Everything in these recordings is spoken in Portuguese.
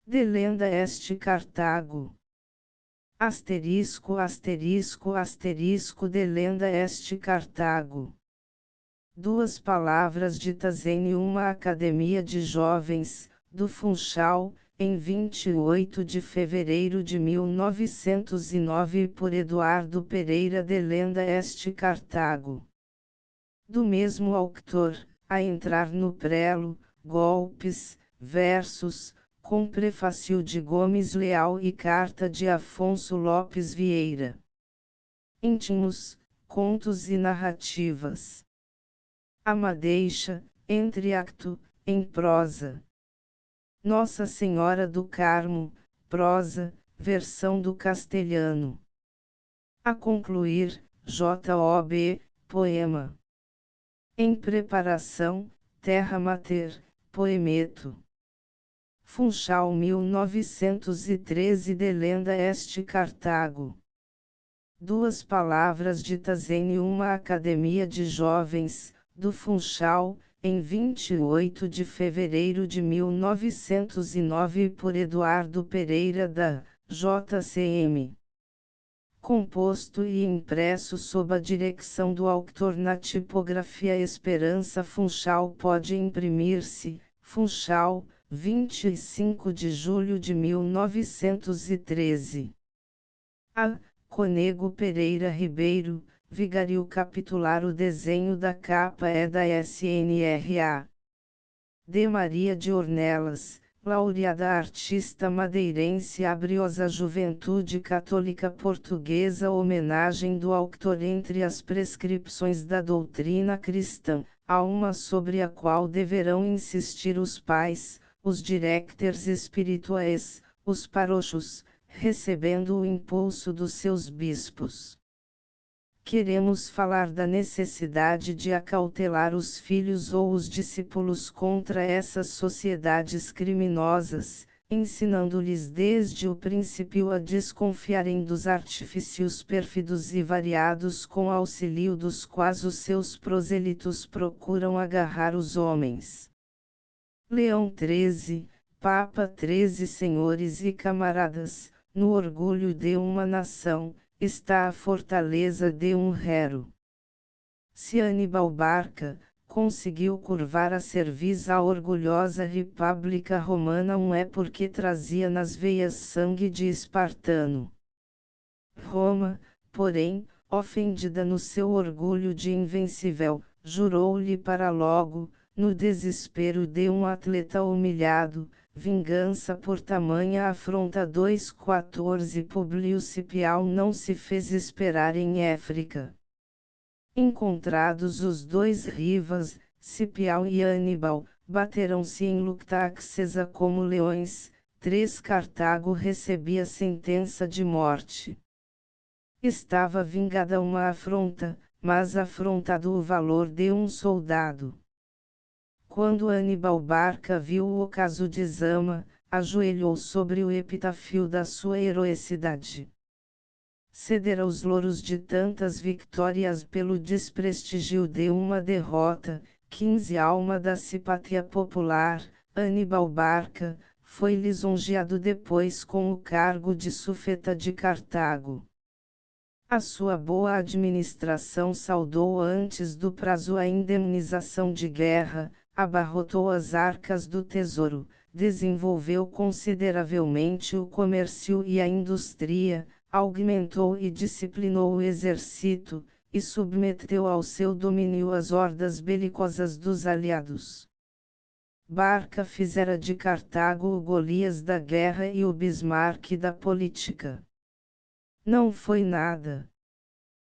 Delenda est Cartago. Asterisco asterisco asterisco delenda est Cartago. Duas palavras ditas em uma academia de jovens, do Funchal, em 28 de fevereiro de 1909 por Eduardo Pereira Delenda est Cartago. Do mesmo autor, a entrar no prelo, golpes, versos, com prefácio de Gomes Leal e carta de Afonso Lopes Vieira. Íntimos, contos e narrativas. A madeixa, entreacto, em prosa. Nossa Senhora do Carmo, prosa, versão do castelhano. A concluir, J.O.B., poema. Em preparação, Terra Mater, poemeto. Funchal 1913 Delenda est Cartago. Duas palavras ditas em uma academia de jovens, do Funchal, em 28 de fevereiro de 1909 por Eduardo Pereira da JCM. Composto e impresso sob a direção do autor na tipografia Esperança Funchal. Pode imprimir-se, Funchal, 25 de julho de 1913. A. Conego Pereira Ribeiro, vigario capitular. O desenho da capa é da SNRA. D. Maria de Ornelas, laureada artista madeirense. Abriosa Juventude Católica Portuguesa. Homenagem do autor entre as prescrições da doutrina cristã, há uma sobre a qual deverão insistir os pais, os directores espirituais, os parochos, recebendo o impulso dos seus bispos. Queremos falar da necessidade de acautelar os filhos ou os discípulos contra essas sociedades criminosas, ensinando-lhes desde o princípio a desconfiarem dos artifícios pérfidos e variados com auxílio dos quais os seus prosélitos procuram agarrar os homens. Leão XIII, Papa XIII. Senhores e camaradas, no orgulho de uma nação, está a fortaleza de um rero. Se Aníbal Barca conseguiu curvar a cerviz à orgulhosa República Romana, é porque trazia nas veias sangue de espartano. Roma, porém, ofendida no seu orgulho de invencível, jurou-lhe para logo, no desespero de um atleta humilhado, vingança por tamanha afronta. 2:14 Publio Cipial não se fez esperar em Éfrica. Encontrados os dois rivais, Cipial e Aníbal, bateram-se em luta acesa como leões. 3 Cartago recebia sentença de morte. Estava vingada uma afronta, mas afrontado o valor de um soldado. Quando Aníbal Barca viu o ocaso de Zama, ajoelhou sobre o epitáfio da sua heroicidade. Ceder aos louros de tantas vitórias pelo desprestígio de uma derrota. 15 Alma da simpatia popular, Aníbal Barca, foi lisonjeado depois com o cargo de sufeta de Cartago. A sua boa administração saldou antes do prazo a indemnização de guerra, abarrotou as arcas do tesouro, desenvolveu consideravelmente o comércio e a indústria, aumentou e disciplinou o exército, e submeteu ao seu domínio as hordas belicosas dos aliados. Barca fizera de Cartago o Golias da guerra e o Bismarck da política. Não foi nada.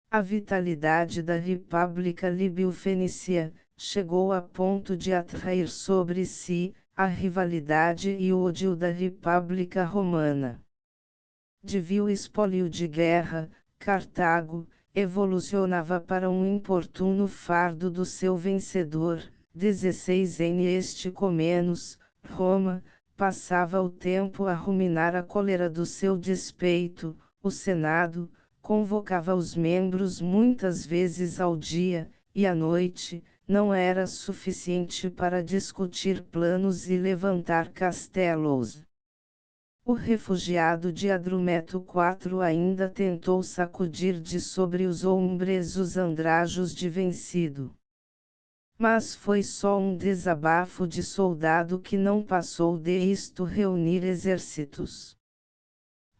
A vitalidade da República Líbio-Fenícia chegou a ponto de atrair sobre si a rivalidade e o ódio da República Romana. De vil espólio de guerra, Cartago evolucionava para um importuno fardo do seu vencedor. 16 Neste Comenos, Roma, passava o tempo a ruminar a cólera do seu despeito. O Senado convocava os membros muitas vezes ao dia, e à noite, não era suficiente para discutir planos e levantar castelos. O refugiado de Adrumeto IV ainda tentou sacudir de sobre os ombros os andrajos de vencido. Mas foi só um desabafo de soldado que não passou de isto reunir exércitos.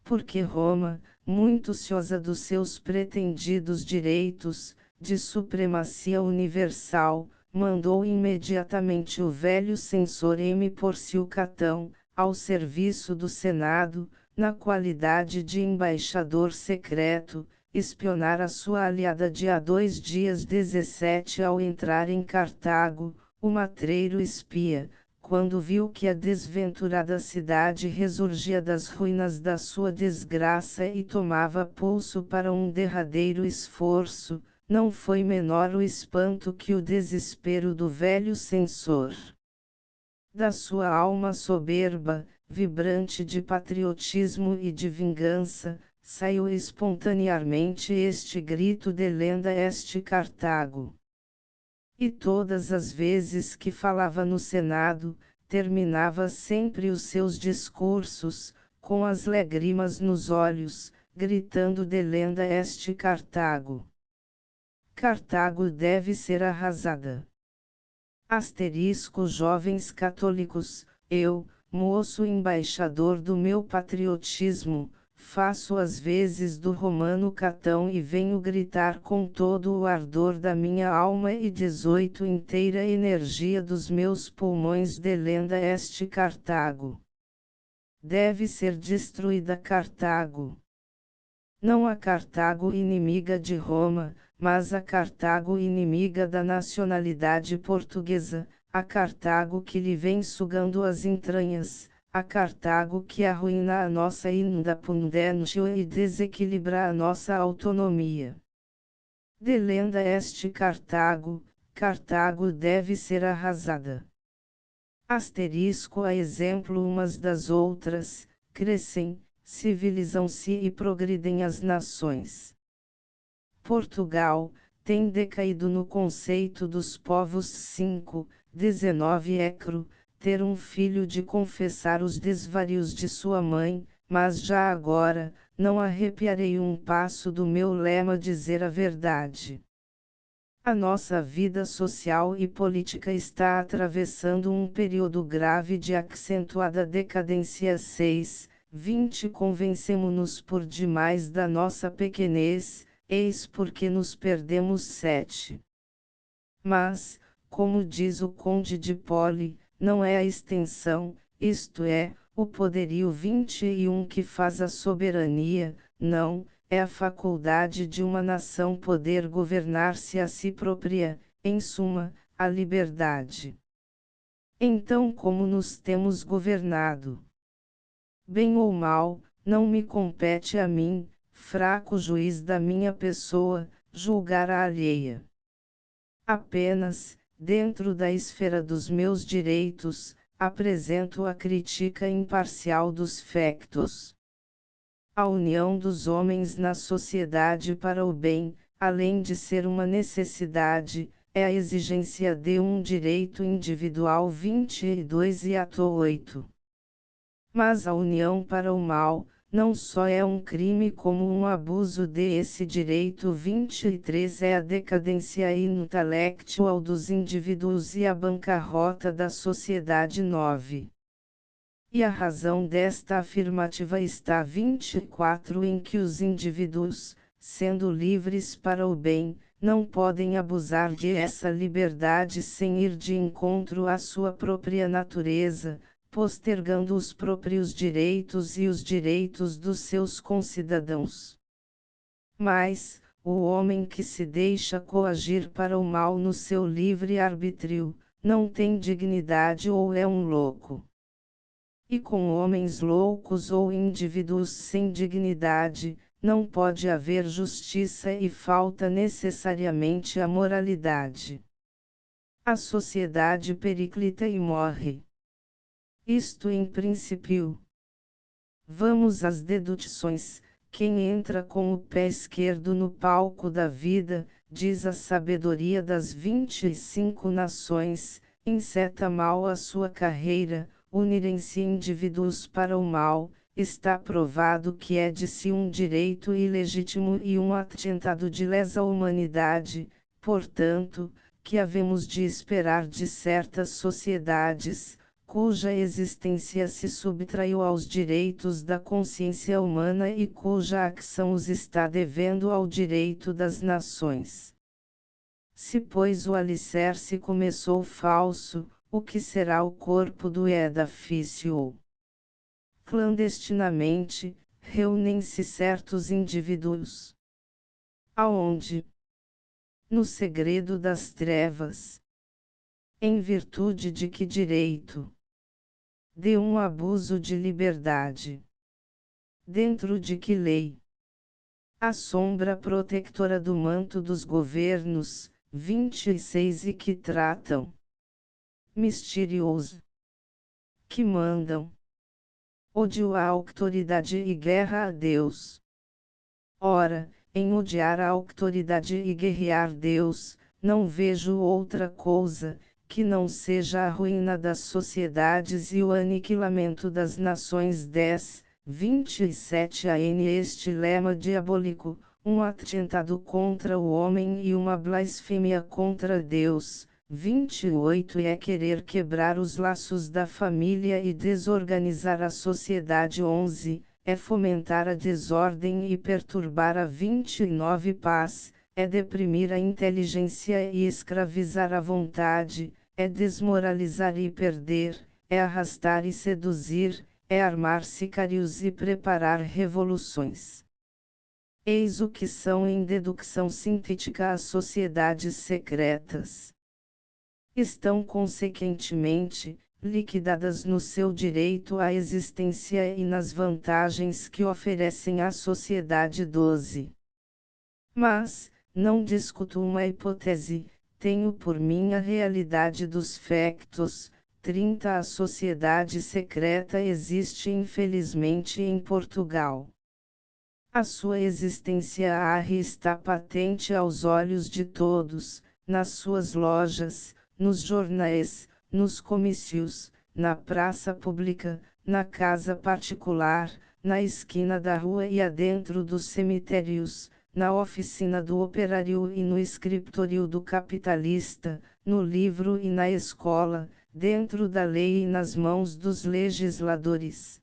Porque Roma, muito ciosa dos seus pretendidos direitos, de supremacia universal, mandou imediatamente o velho censor M. Pórcio Catão, ao serviço do Senado, na qualidade de embaixador secreto, espionar a sua aliada de há 2 dias 17 ao entrar em Cartago, o matreiro espia, quando viu que a desventurada cidade ressurgia das ruínas da sua desgraça e tomava pulso para um derradeiro esforço, não foi menor o espanto que o desespero do velho censor. Da sua alma soberba, vibrante de patriotismo e de vingança, saiu espontaneamente este grito de lenda este Cartago. E todas as vezes que falava no Senado, terminava sempre os seus discursos, com as lágrimas nos olhos, gritando de lenda este Cartago. Cartago deve ser arrasada. Asterisco jovens católicos, eu, moço embaixador do meu patriotismo, faço as vezes do romano Catão e venho gritar com todo o ardor da minha alma e 18 inteira energia dos meus pulmões de lenda este Cartago. Deve ser destruída Cartago. Não a Cartago inimiga de Roma, mas a Cartago inimiga da nacionalidade portuguesa, a Cartago que lhe vem sugando as entranhas, a Cartago que arruína a nossa independência e desequilibra a nossa autonomia. De lenda este Cartago, Cartago deve ser arrasada. Asterisco a exemplo umas das outras, crescem, civilizam-se e progridem as nações. Portugal, tem decaído no conceito dos povos 19 ter um filho de confessar os desvarios de sua mãe, mas já agora, não arrepiarei um passo do meu lema dizer a verdade. A nossa vida social e política está atravessando um período grave de acentuada decadência 20 Convencemo-nos por demais da nossa pequenez, eis porque nos perdemos 7. Mas, como diz o Conde de Poli, não é a extensão, isto é, o poderio 21 que faz a soberania, não, é a faculdade de uma nação poder governar-se a si própria, em suma, a liberdade. Então como nos temos governado? Bem ou mal, não me compete a mim, fraco juiz da minha pessoa, julgar a alheia. Apenas, dentro da esfera dos meus direitos, apresento a crítica imparcial dos factos. A união dos homens na sociedade para o bem, além de ser uma necessidade, é a exigência de um direito individual 22 e ato 8. Mas a união para o mal, não só é um crime como um abuso desse direito 23 é a decadência intelectual dos indivíduos e a bancarrota da sociedade 9. E a razão desta afirmativa está 24 em que os indivíduos, sendo livres para o bem, não podem abusar de essa liberdade sem ir de encontro à sua própria natureza, postergando os próprios direitos e os direitos dos seus concidadãos. Mas, o homem que se deixa coagir para o mal no seu livre arbítrio, não tem dignidade ou é um louco. E com homens loucos ou indivíduos sem dignidade, não pode haver justiça e falta necessariamente a moralidade. A sociedade periclita e morre. Isto em princípio. Vamos às deduções. Quem entra com o pé esquerdo no palco da vida, diz a sabedoria das 25 nações, enceta mal a sua carreira, unirem-se indivíduos para o mal, está provado que é de si um direito ilegítimo e um atentado de lesa humanidade, portanto, que havemos de esperar de certas sociedades, cuja existência se subtraiu aos direitos da consciência humana e cuja ação os está devendo ao direito das nações. Se pois o alicerce começou falso, o que será o corpo do edifício? Clandestinamente, reúnem-se certos indivíduos. Aonde? No segredo das trevas. Em virtude de que direito? De um abuso de liberdade. Dentro de que lei? A sombra protetora do manto dos governos, 26 e que tratam. Misterioso. Que mandam. Ódio à autoridade e guerra a Deus. Ora, em odiar a autoridade e guerrear Deus, não vejo outra coisa, que não seja a ruína das sociedades e o aniquilamento das nações. 10, 27 AN. Este lema diabólico, um atentado contra o homem e uma blasfêmia contra Deus. 28 é querer quebrar os laços da família e desorganizar a sociedade. 11 é fomentar a desordem e perturbar a 29 paz, é deprimir a inteligência e escravizar a vontade, é desmoralizar e perder, é arrastar e seduzir, é armar sicários e preparar revoluções. Eis o que são em dedução sintética as sociedades secretas. Estão consequentemente liquidadas no seu direito à existência e nas vantagens que oferecem à sociedade. 12. Mas, não discuto uma hipótese, tenho por mim a realidade dos factos. 30. A sociedade secreta existe infelizmente em Portugal. A sua existência está patente aos olhos de todos, nas suas lojas, nos jornais, nos comícios, na praça pública, na casa particular, na esquina da rua e adentro dos cemitérios, na oficina do operário e no escritório do capitalista, no livro e na escola, dentro da lei e nas mãos dos legisladores.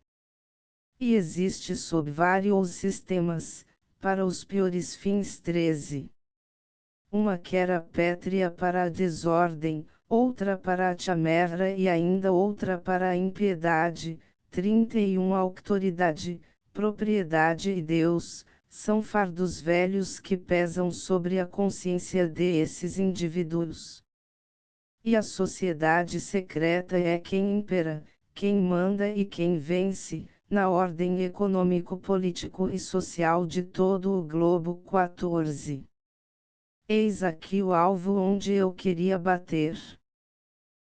E existe sob vários sistemas, para os piores fins. 13. Uma que era pétrea para a desordem, outra para a chamerra e ainda outra para a impiedade. 31. Autoridade, propriedade e Deus, são fardos velhos que pesam sobre a consciência desses indivíduos. E a sociedade secreta é quem impera, quem manda e quem vence, na ordem econômico-político e social de todo o globo. 14. Eis aqui o alvo onde eu queria bater.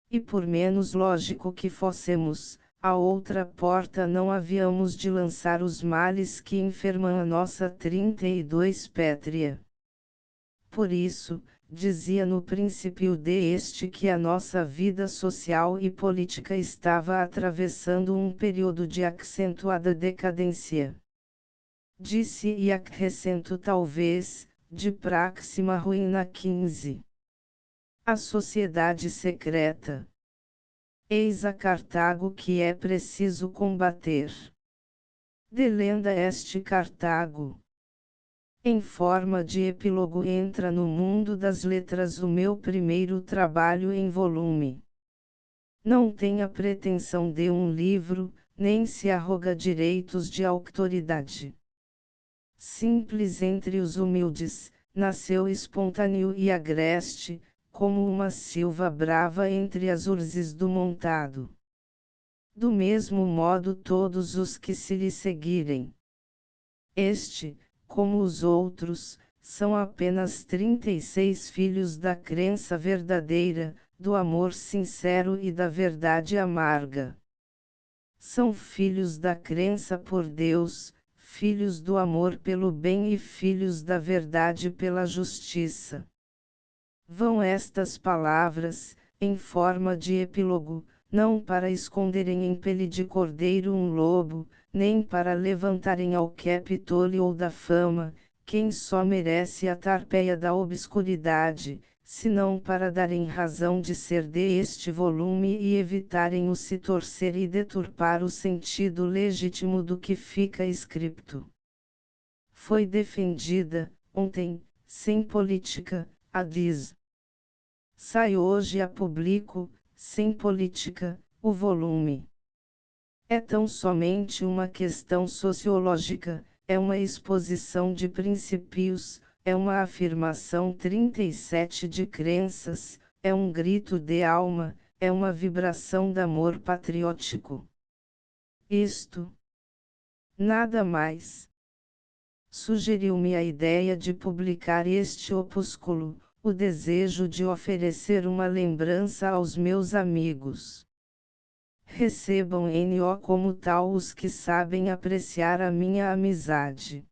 E por menos lógico que fossemos, a outra porta não havíamos de lançar os males que enfermam a nossa 32 pétrea. Por isso, dizia no princípio deste que a nossa vida social e política estava atravessando um período de acentuada decadência. Disse e acrescento talvez, de próxima ruína. 15. A sociedade secreta. Eis a Cartago que é preciso combater. Delenda este Cartago. Em forma de epílogo entra no mundo das letras o meu primeiro trabalho em volume. Não tem a pretensão de um livro, nem se arroga direitos de autoridade. Simples entre os humildes, nasceu espontâneo e agreste, como uma silva brava entre as urzes do montado. Do mesmo modo todos os que se lhe seguirem. Este, como os outros, são apenas 36 filhos da crença verdadeira, do amor sincero e da verdade amarga. São filhos da crença por Deus, filhos do amor pelo bem e filhos da verdade pela justiça. Vão estas palavras, em forma de epílogo, não para esconderem em pele de cordeiro um lobo, nem para levantarem ao Capitólio ou da fama, quem só merece a tarpeia da obscuridade, senão para darem razão de ser este volume e evitarem o se torcer e deturpar o sentido legítimo do que fica escrito. Foi defendida, ontem, sem política, a diz. Sai hoje a público, sem política, o volume. É tão somente uma questão sociológica, é uma exposição de princípios, é uma afirmação 37 de crenças, é um grito de alma, é uma vibração de amor patriótico. Isto. Nada mais. Sugeriu-me a ideia de publicar este opúsculo, o desejo de oferecer uma lembrança aos meus amigos. Recebam-no como tal os que sabem apreciar a minha amizade.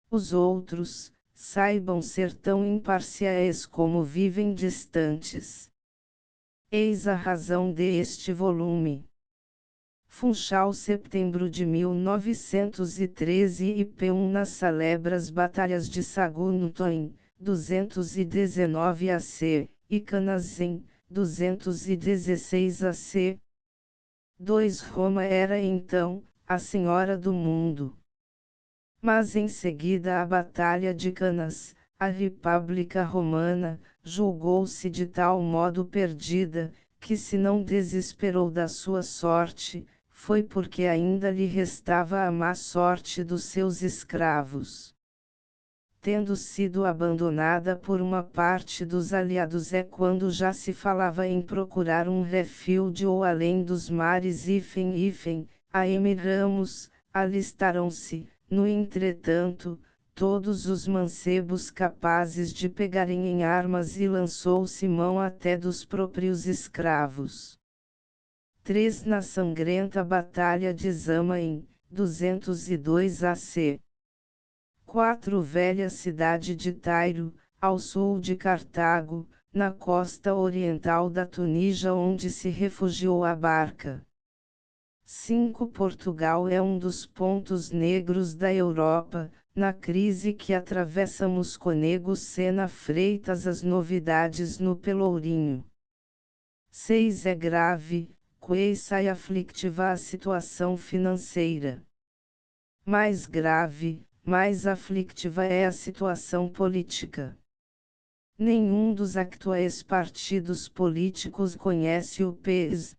Os outros, saibam ser tão imparciais como vivem distantes. Eis a razão deste volume. Funchal, setembro de 1913 e P1 nas celebras batalhas de Sagunto 219 AC, e Canazem, 216 AC. 2 Roma era então, a senhora do mundo. Mas em seguida a Batalha de Canas, a República Romana, julgou-se de tal modo perdida, que se não desesperou da sua sorte, foi porque ainda lhe restava a má sorte dos seus escravos. Tendo sido abandonada por uma parte dos aliados quando já se falava em procurar um refúgio ou além dos mares a Ramos, alistaram-se, no entretanto, todos os mancebos capazes de pegarem em armas e lançou-se mão até dos próprios escravos. 3 Na sangrenta Batalha de Zama em 202 AC. 4 Velha cidade de Tairo, ao sul de Cartago, na costa oriental da Tunísia onde se refugiou a barca. 5 Portugal é um dos pontos negros da Europa, na crise que atravessamos. Conego Sena Freitas. As novidades no Pelourinho. 6 É grave, coeça e aflictiva a situação financeira. Mais grave, mais aflictiva é a situação política. Nenhum dos atuais partidos políticos conhece o PES.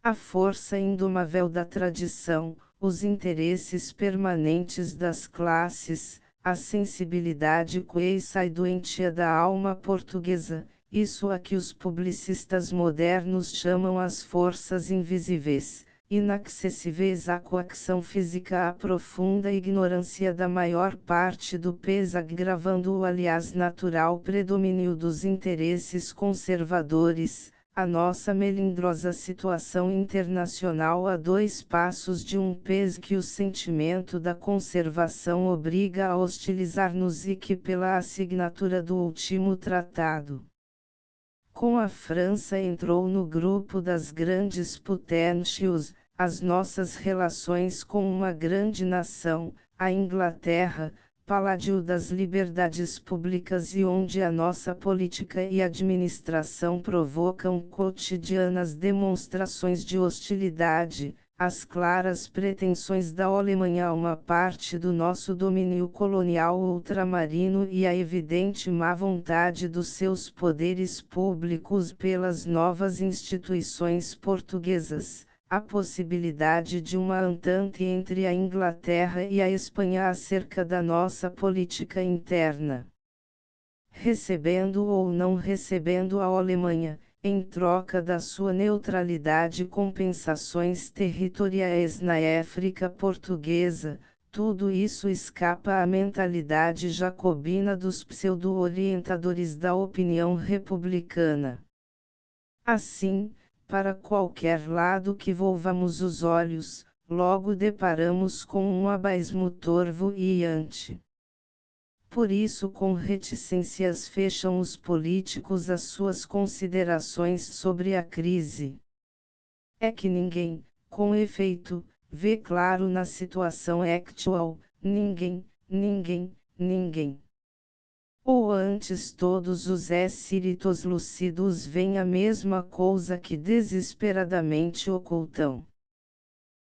A força indomável da tradição, os interesses permanentes das classes, a sensibilidade coeça e doentia da alma portuguesa, isso a que os publicistas modernos chamam as forças invisíveis, inacessíveis à coação física, a profunda ignorância da maior parte do PES, agravando o aliás natural predomínio dos interesses conservadores, a nossa melindrosa situação internacional a 2 passos de um PES que o sentimento da conservação obriga a hostilizar-nos e que pela assinatura do último tratado com a França entrou no grupo das grandes potências, as nossas relações com uma grande nação, a Inglaterra, paládio das liberdades públicas e onde a nossa política e administração provocam cotidianas demonstrações de hostilidade, as claras pretensões da Alemanha a uma parte do nosso domínio colonial ultramarino e a evidente má vontade dos seus poderes públicos pelas novas instituições portuguesas, a possibilidade de uma entente entre a Inglaterra e a Espanha acerca da nossa política interna. Recebendo ou não recebendo a Alemanha, em troca da sua neutralidade, compensações territoriais na África portuguesa, tudo isso escapa à mentalidade jacobina dos pseudo-orientadores da opinião republicana. Assim, para qualquer lado que volvamos os olhos, logo deparamos com um abismo torvo e iante. Por isso, com reticências fecham os políticos as suas considerações sobre a crise. É que ninguém, com efeito, vê claro na situação actual, ninguém, ou antes todos os espíritos lúcidos veem a mesma coisa que desesperadamente ocultam.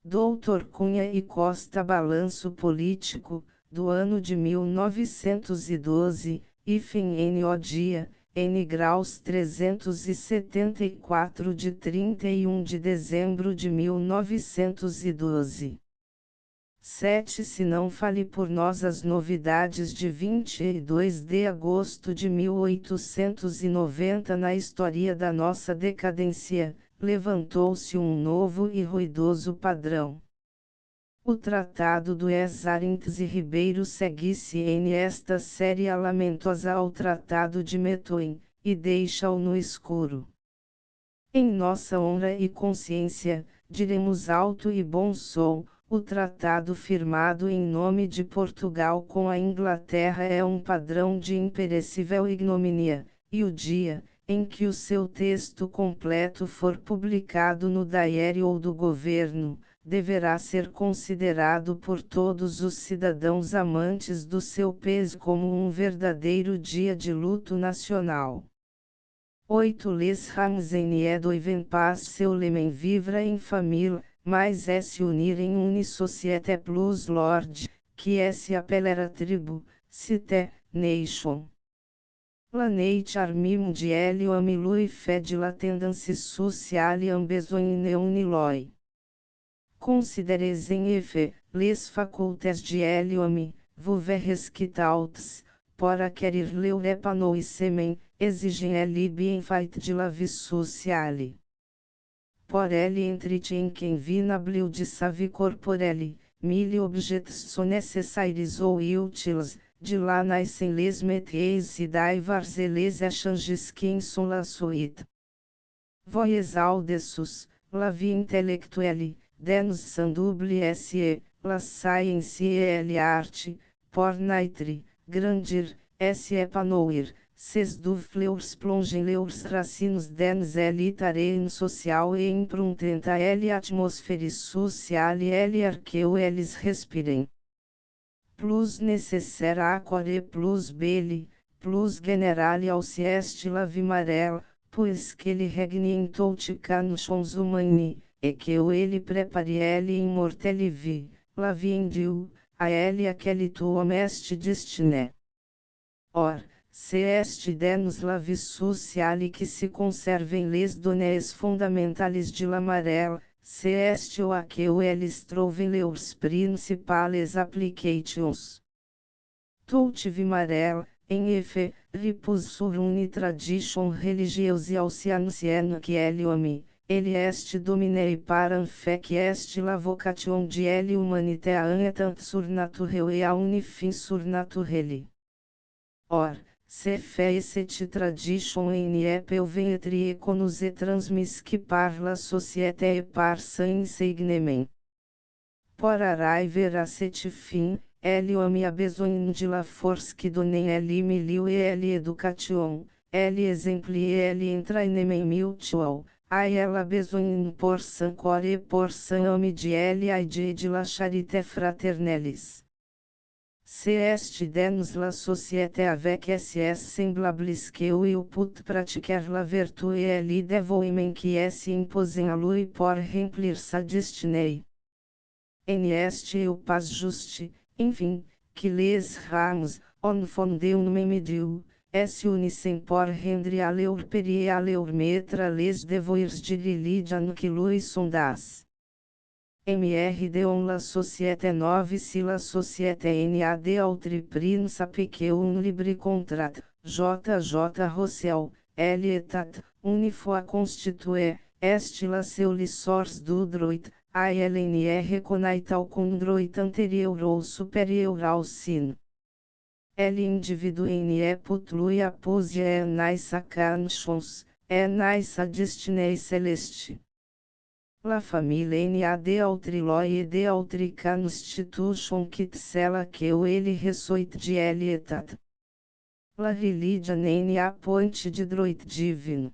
Dr. Cunha e Costa Balanço Político, do ano de 1912, N.O. dia, N graus 374 de 31 de dezembro de 1912. 7. Se não fale por nós as novidades de 22 de agosto de 1890 na história da nossa decadência, levantou-se um novo e ruidoso padrão. O Tratado do Arentes e Ribeiro segue-se em esta série lamentosa ao Tratado de Methuen, e deixa-o no escuro. Em nossa honra e consciência, diremos alto e bom som, o tratado firmado em nome de Portugal com a Inglaterra é um padrão de imperecível ignomínia, e o dia, em que o seu texto completo for publicado no Diário ou do Governo, deverá ser considerado por todos os cidadãos amantes do seu país como um verdadeiro dia de luto nacional. 8. Les Ramseniers doivent pas se lemen vivre en famille, mais se unir en une société plus large, que se appellera tribu, cité, nation. La nature mondiale homme lui fait de la tendance sociale en besoin une loi. Consideres en effet, les facultés de l'homme, vous verrez qu'autres, pour acquérir leur épanouissement, exigem bien fait de la vie sociale. Por elle entretient qu'invinable de sa vie corporelle, mille objets sont nécessaires ou utiles, de là naissent les métiers et divers et les échanges qui en sont la suite. Voyez au-dessus, la vie intellectuelle, denus semblable se, la science et l'art, pour naître, grandir, se épanouir, ces fleurs plongent leurs racines dans l'iterrain social et improntent à l'atmosphère sociale et l'air que eles respirem. Plus nécessaire accord plus belle, plus générale aussi est la vie marelle, puisqu'elle règne en toutes conditions humaines, et que ele prépare elle immortelle vie, la vie en Dieu, à elle aquele homme est destiné. Or, se est denus la vie sociale que se conservem les données fondamentales de la marelle, se est o a que eles trouvent leurs principales applications. Toute vie marelle, en effet, repose sur une tradition religieuse aussi ancienne que l'homme. Ele est dominé par un fait qui est la vocation de l'humanité à un état surnaturel et à un fin surnaturel. Or, ce fait et cette tradition en peuvent être connus et transmis par la société et par son enseignement. Pour arriver à cette fin, l'homme a besoin de la force qui donne milieu et l'éducation, l'exemple et l'entraînement mutual. A ela besoin por son corps et por son âme de l'aide de la charité fraternelles. Se est denus la société avec ses semblables que il peut pratiquer la vertu et le dévouement qui se imposent à lui pour remplir sa destinée. En est il pas juste, enfin, que les ramos, en fond d'un même Dieu, se unissem por rendre a leur père et a leur maître les devoirs de religion que lui sont das. Mr on la société nove si la société NAD autre principe que un libre contrat, JJ Rossel, L.Etat, une fois constitué, est la seule source du droit, a LNR connaît com droit anterior ou superior ao sin. L'individu ne peut lui apposer naissa conscience, naissa destinée celeste. La famille NAD autre loi et de autre constitution quitte celle que ele reçoit de l'État. La religion n'a point de droit divino.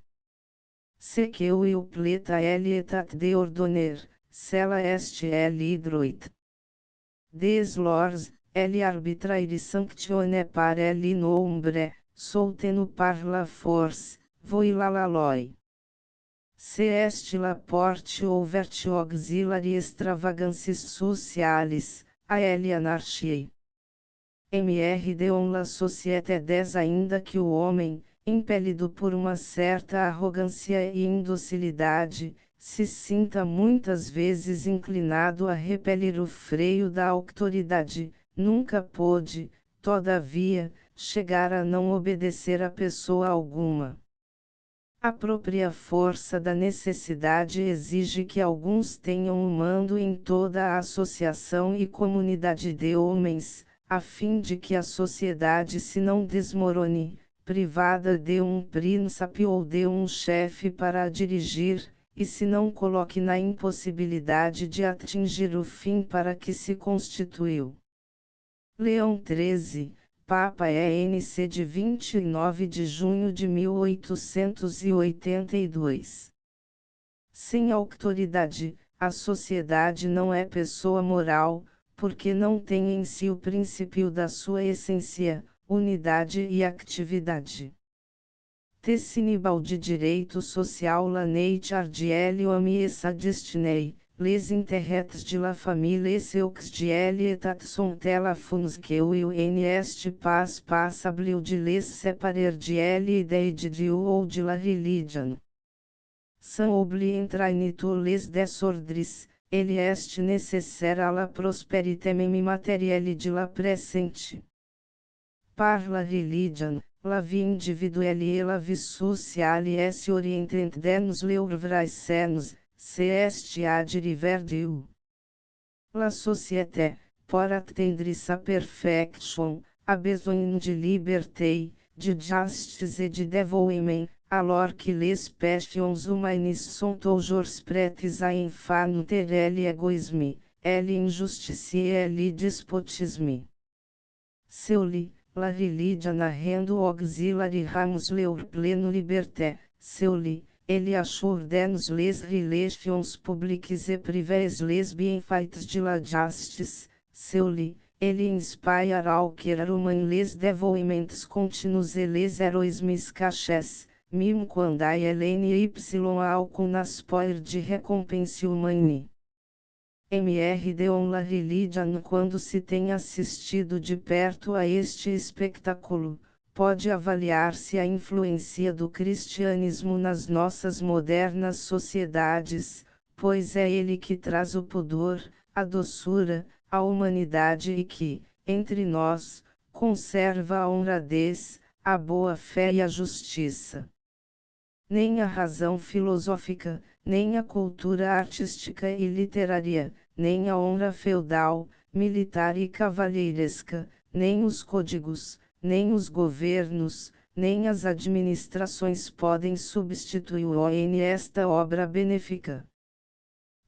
Ce que il pleta l'État de ordonner, cela est L hydroit. Des lors, L arbitraire sanctione par L nombre, soutenu par la force, voi la loi. Se est la porte ouverte auxiliary extravagances socialis, a L anarchie. Mr. on la société des ainda que o homem, impelido por uma certa arrogância e indocilidade, se sinta muitas vezes inclinado a repelir o freio da autoridade, nunca pôde, todavia, chegar a não obedecer a pessoa alguma. A própria força da necessidade exige que alguns tenham o mando em toda a associação e comunidade de homens, a fim de que a sociedade se não desmorone, privada de um príncipe ou de um chefe para a dirigir, e se não coloque na impossibilidade de atingir o fim para que se constituiu. Leão XIII, Papa ENC de 29 de junho de 1882. Sem autoridade, a sociedade não é pessoa moral, porque não tem em si o princípio da sua essência, unidade e atividade. Tessinibal de direito social la nature de l'homme et sa destinée, les intérêts de la famille et seux de l'état sont téléphones que il n'est pas possible de les séparer de l'idée de Dieu ou de la religion. Sans oublier en tous les désordres, il est nécessaire à la prospérité même matérielle de la présente. Par la religion, la vie individuelle et la vie sociale se orientent dans leurs vrais sens, c'est à deriver Dieu. La société, pour atteindre sa perfection, a besoin de liberté, de justice et de dévouement, alors que les passions humaines sont toujours prêtes à enfannter l'égoïsme, l'injustice et le despotisme. Seul, la religion rendo auxiliary ramos leur pleine liberté, seul, ele assure dans les relations publiques et privées les bienfaits de la justice, seul, ele inspire au cœur humain les dévouements continus et les héroïsmes cachés, même quand y aucun espoir de recompense humaine. Mr. on la religion quando se tem assistido de perto a este espetáculo, pode avaliar-se a influência do cristianismo nas nossas modernas sociedades, pois é ele que traz o pudor, a doçura, a humanidade e que, entre nós, conserva a honradez, a boa-fé e a justiça. Nem a razão filosófica, nem a cultura artística e literária, nem a honra feudal, militar e cavalheiresca, nem os códigos, nem os governos, nem as administrações podem substituir esta obra benéfica.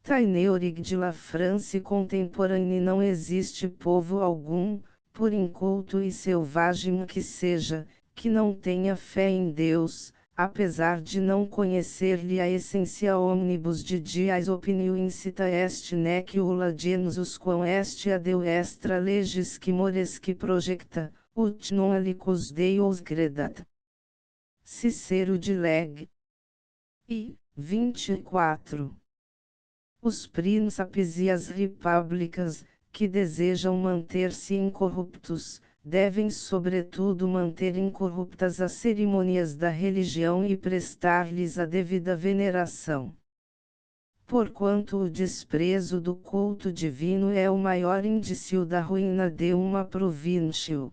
Taineurig de la France contemporânea não existe povo algum, por inculto e selvagem que seja, que não tenha fé em Deus, apesar de não conhecer-lhe a essência omnibus de dias opinio incita est nec ulla genus us quam est adeu extra legis que mores que projecta, ut non alicus Deus credat. Cicero de Leg. I. 24. Os príncipes e as repúblicas, que desejam manter-se incorruptos, devem sobretudo manter incorruptas as cerimônias da religião e prestar-lhes a devida veneração. Porquanto o desprezo do culto divino é o maior indício da ruína de uma província.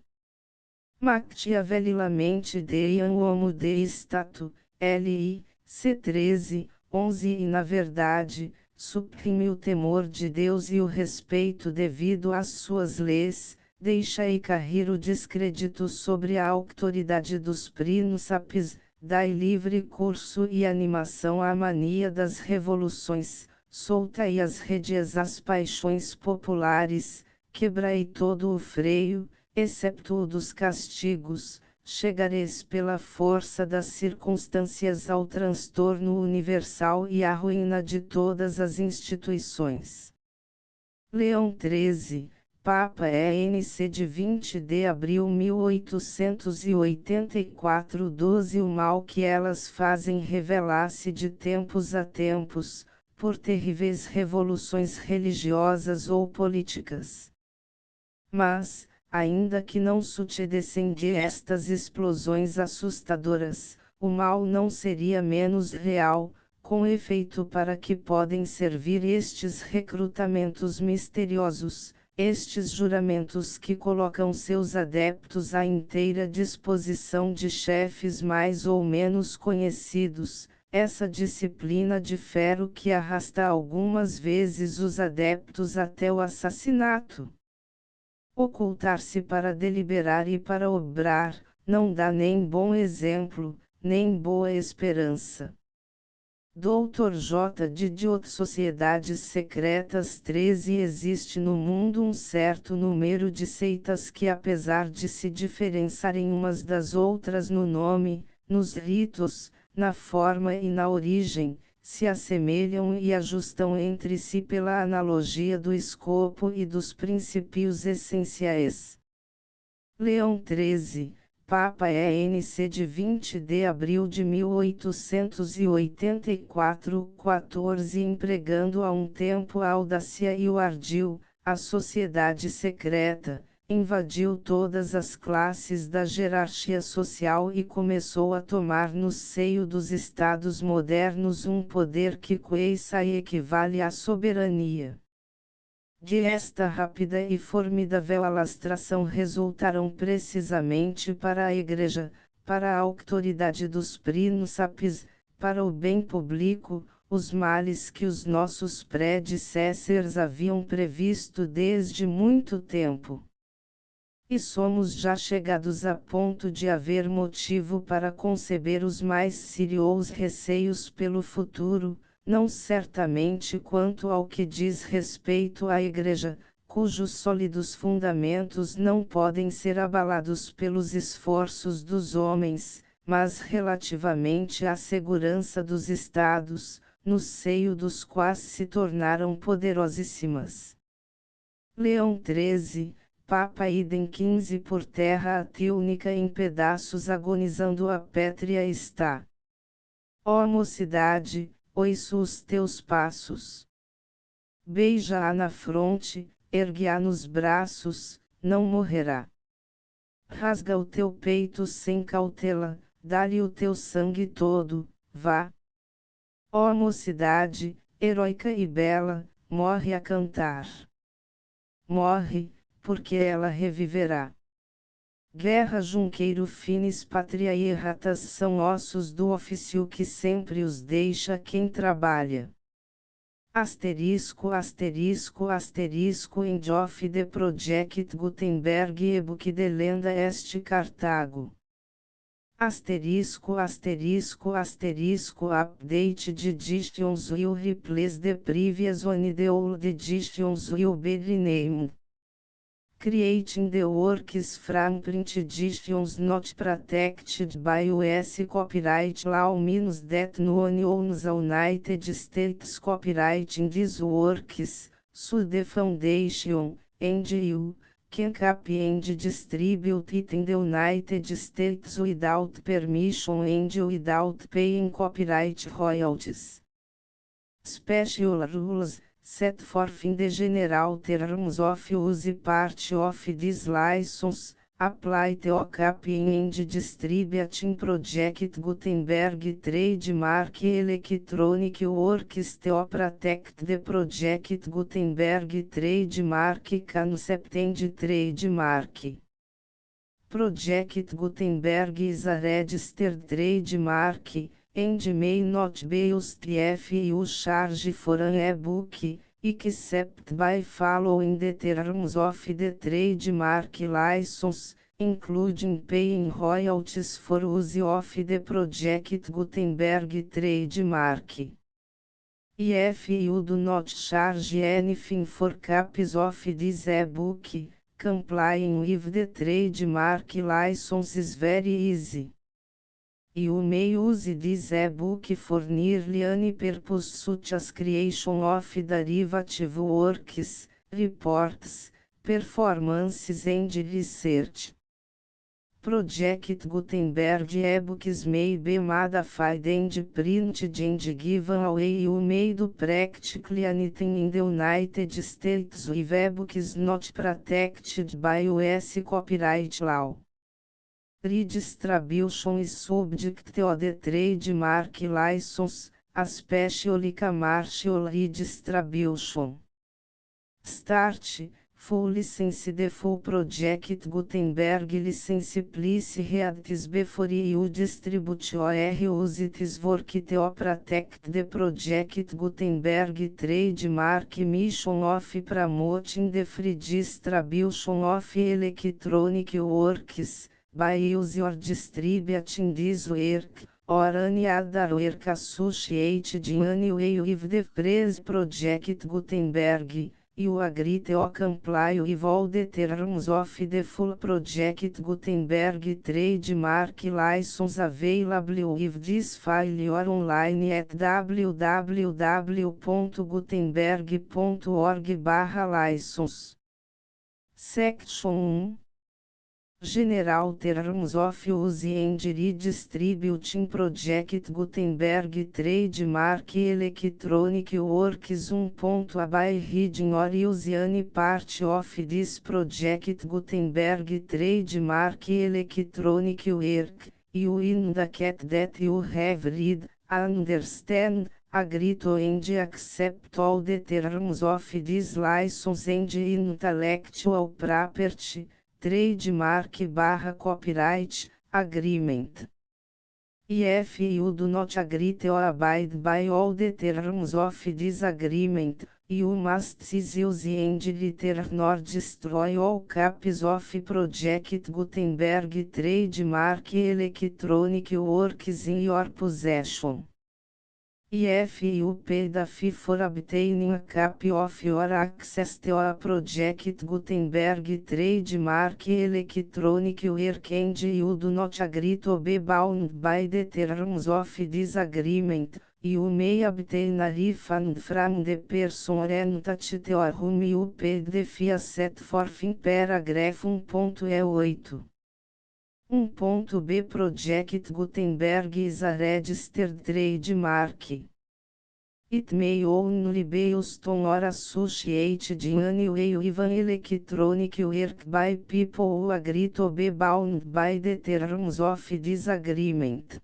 Machiavellilamente deiam homo de stato, L.I., C13, 11 e na verdade, suprime o temor de Deus e o respeito devido às suas leis, deixa e cair o descrédito sobre a autoridade dos príncipes, dai livre curso e animação à mania das revoluções, soltai as rédeas às paixões populares, quebrai todo o freio, excepto o dos castigos, chegareis pela força das circunstâncias ao transtorno universal e à ruína de todas as instituições. Leão XIII, Papa ENC de 20 de abril 1884. 12 O mal que elas fazem revela-se de tempos a tempos, por terríveis revoluções religiosas ou políticas. Mas, ainda que não sucedessem de estas explosões assustadoras, o mal não seria menos real, com efeito para que podem servir estes recrutamentos misteriosos, estes juramentos que colocam seus adeptos à inteira disposição de chefes mais ou menos conhecidos, essa disciplina de ferro que arrasta algumas vezes os adeptos até o assassinato. Ocultar-se para deliberar e para obrar, não dá nem bom exemplo, nem boa esperança. Dr. J. Didiot Sociedades Secretas 13 Existe no mundo um certo número de seitas que, apesar de se diferenciarem umas das outras no nome, nos ritos, na forma e na origem, se assemelham e ajustam entre si pela analogia do escopo e dos princípios essenciais. Leão XIII, Papa ENC de 20 de abril de 1884. 14 Empregando a um tempo a audácia e o ardil, a sociedade secreta invadiu todas as classes da jerarquia social e começou a tomar no seio dos estados modernos um poder que coeça e equivale à soberania. De esta rápida e formidável alastração resultaram precisamente para a Igreja, para a autoridade dos príncipes, para o bem público, os males que os nossos predecessores haviam previsto desde muito tempo. E somos já chegados a ponto de haver motivo para conceber os mais sérios receios pelo futuro, não certamente quanto ao que diz respeito à Igreja, cujos sólidos fundamentos não podem ser abalados pelos esforços dos homens, mas relativamente à segurança dos Estados, no seio dos quais se tornaram poderosíssimas. Leão XIII, Papa idem 15 Por terra a túnica em pedaços agonizando a pétrea está. Ó mocidade, ouço os teus passos. Beija-a na fronte, ergue-a nos braços, não morrerá. Rasga o teu peito sem cautela, dá-lhe o teu sangue todo, vá. Ó mocidade, heróica e bela, morre a cantar. Morre, porque ela reviverá. Guerra junqueiro finis pátria e erratas são ossos do ofício que sempre os deixa quem trabalha. Asterisco asterisco asterisco End of the Project Gutenberg e-book de lenda est Cartago. Asterisco asterisco asterisco Update de editions will replace the previous one the old editions will be renamed. Creating the works from print editions not protected by US copyright law means that no one owns the United States copyright in these works, so the foundation, and you, can copy and distribute it in the United States without permission and without paying copyright royalties. Special rules set forth in the general terms of use part of this license, apply to copying and distributing Project Gutenberg trademark electronic works to protect the Project Gutenberg trademark concept and trademark. Project Gutenberg is a registered trademark, and may not be used if you charge for an e-book, except by following the terms of the trademark license, including paying royalties for use of the Project Gutenberg trademark. If you do not charge anything for copies of this e-book, complying with the trademark license is very easy. You may use this ebook for nearly any purpose such as creation of derivative works, reports, performances and research. Project Gutenberg ebooks may be modified and printed and given away. You may do practically anything in the United States with ebooks not protected by US copyright law. Redistribution is subject to the trademark license, especially commercial redistribution. Start, full license. The full Project Gutenberg license please read this before you distribute or use this work to protect the Project Gutenberg trademark mission of promoting the free distribution of electronic works, by use or distributing this work, or any other work associated in any way with the phrase Project Gutenberg. You agree to comply with all the terms of the full Project Gutenberg trademark license available with this file or online at www.gutenberg.org/license. Section 1. General Terms of Use and Redistributing Project Gutenberg Trademark Electronic Works. 1. By reading or use any part of this Project Gutenberg Trademark Electronic Work, you indicate that you have read, understand, agree to and accept all the terms of this license and intellectual property, trademark/copyright, agreement. If you do not agree to abide by all the terms of this agreement, you must cease use and return or destroy all copies of Project Gutenberg trademark electronic works in your possession. If you pay the fee for obtaining a copy of your access to a Project Gutenberg trademark electronic work and you do not agree to be bound by the terms of this agreement, you may obtain a refund from the person or entity to whom you paid the fee set forth in paragraph 1.8. 1.b Project Gutenberg is a registered trademark. It may only be used on or associated in any way with an electronic work by people who agree to be bound by the terms of this agreement.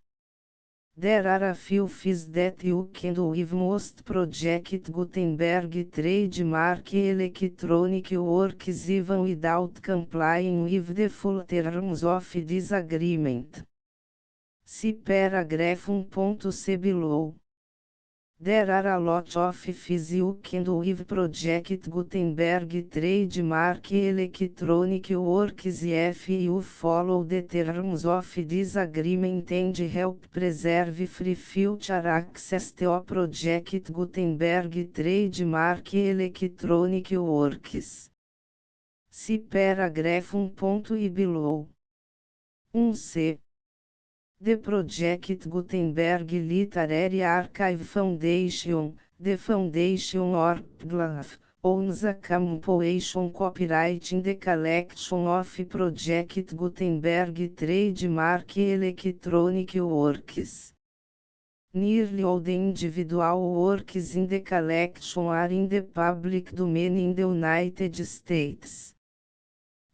There are a few fees that you can do with most Project Gutenberg trademark electronic works even without complying with the full terms of this agreement. See paragraph 1.c below. There are a lot of fees you can do with Project Gutenberg trademark electronic works if you follow the terms of this agreement and help preserve free future access to Project Gutenberg trademark electronic works. See paragraph 1.i below. 1c. The Project Gutenberg Literary Archive Foundation, the foundation or PGLF, owns a compilation copyright in the collection of Project Gutenberg trademark electronic works. Nearly all the individual works in the collection are in the public domain in the United States.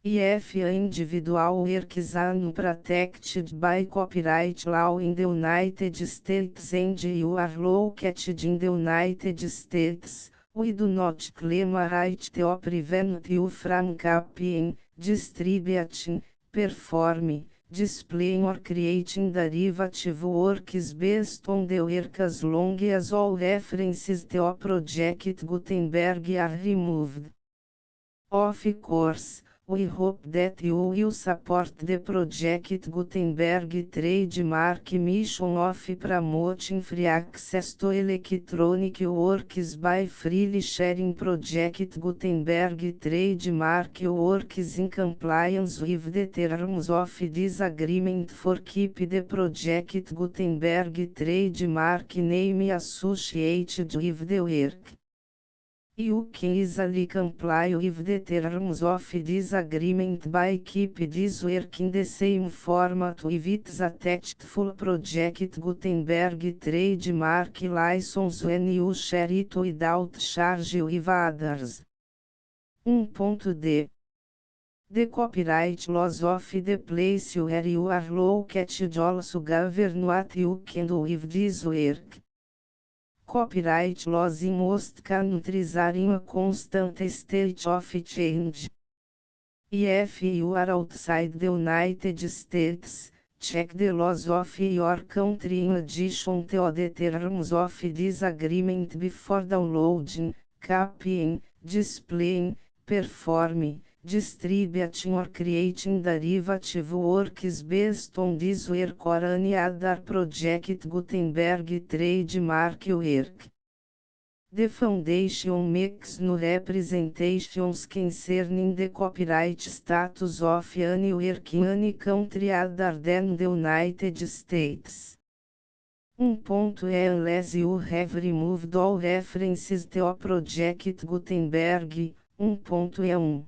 If individual works are unprotected by copyright law in the United States and you are located in the United States, we do not claim a right to prevent you from copying, distributing, performing, displaying or creating derivative works based on the work as long as all references to Project Gutenberg are removed. Of course, We hope that you will support the project Gutenberg trademark mission of promoting free access to electronic works by freely sharing project Gutenberg trademark works in compliance with the terms of this agreement for keep the project Gutenberg trademark name associated with the work. You can easily comply with the terms of this agreement by keep this work in the same format with its attached full project Gutenberg trademark license when you share it without charge with others. 1.d. The copyright laws of the place where you are located also govern what you can do with this work. Copyright laws in most countries are in a constant state of change. If you are outside the United States, check the laws of your country in addition to the terms of this agreement before downloading, copying, displaying, performing, distributing or creating derivative works based on this work or any other project Gutenberg trademark work. The foundation makes no representations concerning the copyright status of any work in any country other than the United States. 1.e Unless you have removed all references to project Gutenberg, 1.e1.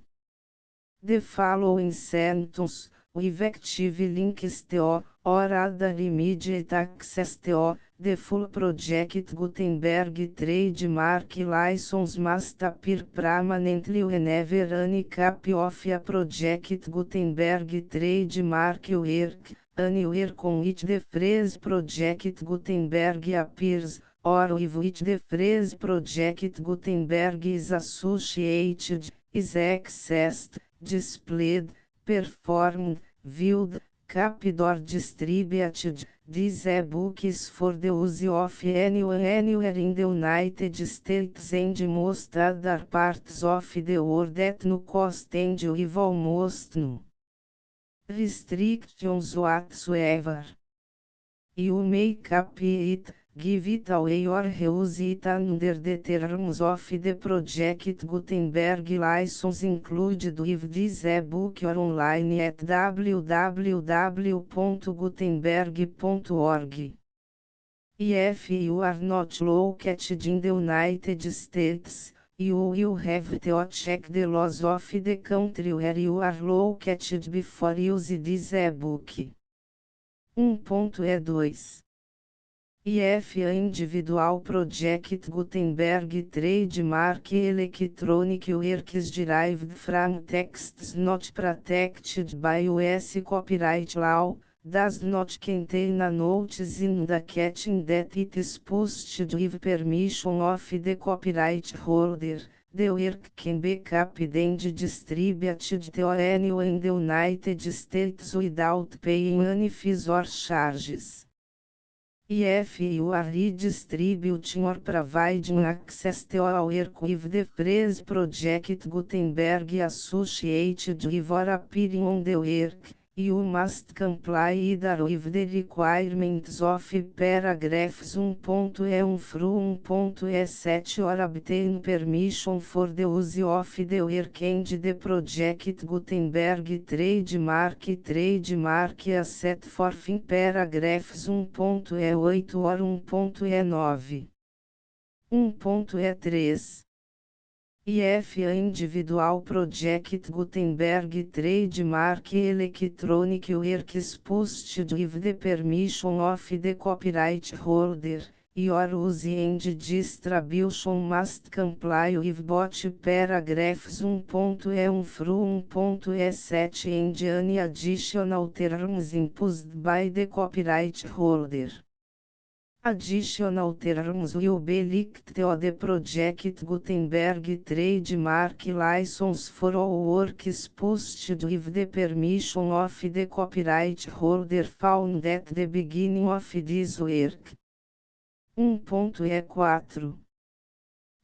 The following sentence, with active links to, or other immediate access to, the full project Gutenberg trademark license must appear permanently whenever any copy of a project Gutenberg trademark work, anywhere on which the phrase project Gutenberg appears, or with which the phrase project Gutenberg is associated, is accessed, displayed, performed, viewed, copied or distributed. This e-book is for the use of anyone anywhere in the United States and most other parts of the world at no cost and with almost no restrictions whatsoever. You may copy it, give it away or reuse it under the terms of the project Gutenberg license included with this e-book or online at www.gutenberg.org. If you are not located in the United States, you will have to check the laws of the country where you are located before use this e-book. 1.e2. If a individual project Gutenberg trademark electronic works derived from texts not protected by US copyright law, does not contain a notice indicating that it is posted with permission of the copyright holder, the work can be copied and distributed to anyone in the United States without paying any fees or charges. If you are redistributing or providing access to a work with the phrase project Gutenberg associated with or appearing on the work, you must comply either with the requirements of paragraphs 1.e1 through 1.e7 or obtain permission for the use of the work and the project Gutenberg trademark as set forth in paragraphs 1.e8 or 1.e9. 1.e3. If a individual project Gutenberg trademark electronic works posted with the permission of the copyright holder, your use and distribution must comply with both paragraphs 1.e1 through 1.e7 and any additional terms imposed by the copyright holder. Additional terms will be linked to the project Gutenberg trademark license for all works posted with the permission of the copyright holder found at the beginning of this work. 1.e4.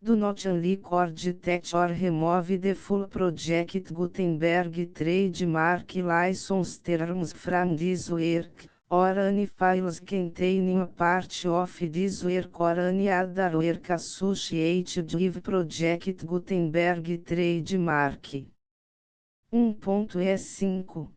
Do not unrecord touch or remove the full project Gutenberg trademark license terms from this work, or any files containing a part of this work or any other work associated with project Gutenberg trademark. 1.E5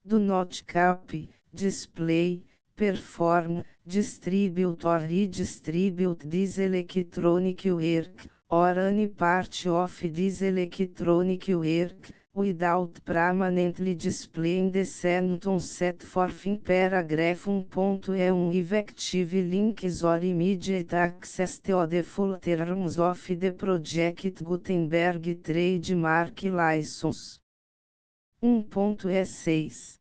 Do not copy, display, perform, distribute or redistribute this electronic work, or any part of this electronic work, without permanently displaying the sentence set forth in paragraph 1.E1 effective links or immediate access to the full terms of the project Gutenberg trademark license. 1.E6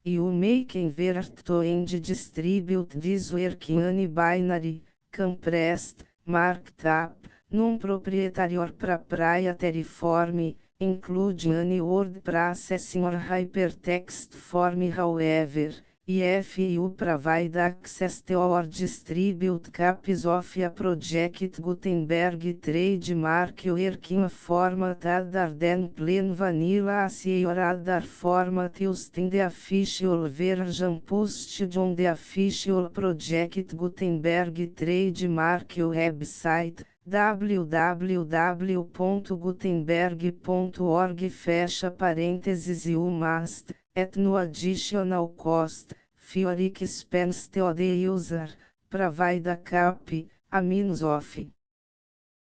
You may convert to and distribute this work in any binary, compressed, marked up, non-proprietary or proprietary form, including any word processing or hypertext form. However, if you provide access to or distribute copies of a project Gutenberg trademark work in a format other than plain vanilla ASCII or other format used in the official version posted on the official project Gutenberg trademark website, www.gutenberg.org fecha parênteses you must, at no additional cost, for expense to the user, provide a copy, a means of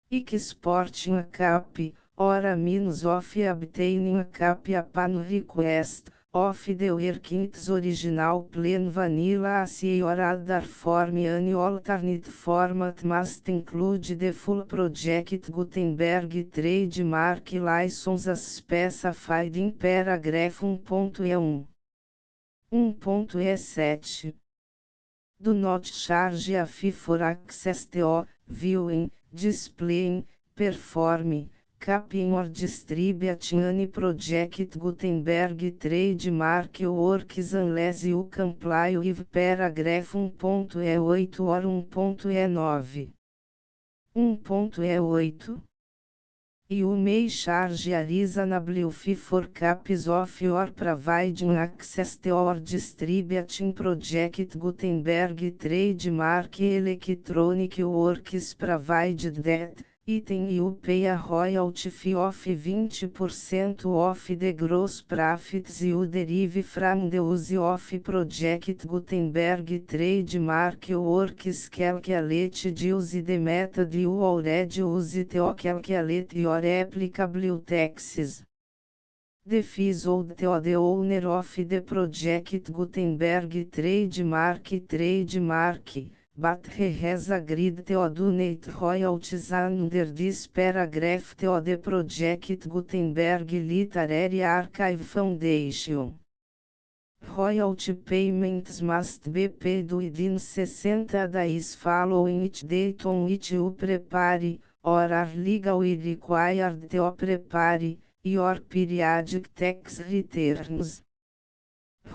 exporting a copy, or a means of obtaining a copy upon request, of the work in its original plain vanilla ASCII or other form. Any alternate format must include the full project Gutenberg trademark license as specified in paragraph 1.E1. 1.E7 Do not charge a fee for access to, viewing, displaying, performing, copying or distributing any project Gutenberg trademark works unless you comply with paragraph 1.E8 or 1.E9. 1.E8 You may charge a reasonable fee for copies of your providing access to or distributing project Gutenberg trademark electronic works provided that, item you pay a royalty fee of 20% of the gross profits you derive from the use of project Gutenberg trademark works calculated use the method you already use to calculate your applicable taxes. The fees owed to the owner of the project Gutenberg trademark, but he has agreed to donate royalties under this paragraph to the project Gutenberg Literary Archive Foundation. Royalty payments must be paid within 60 days following each date on which you prepare, or are legally required to prepare, your periodic tax returns.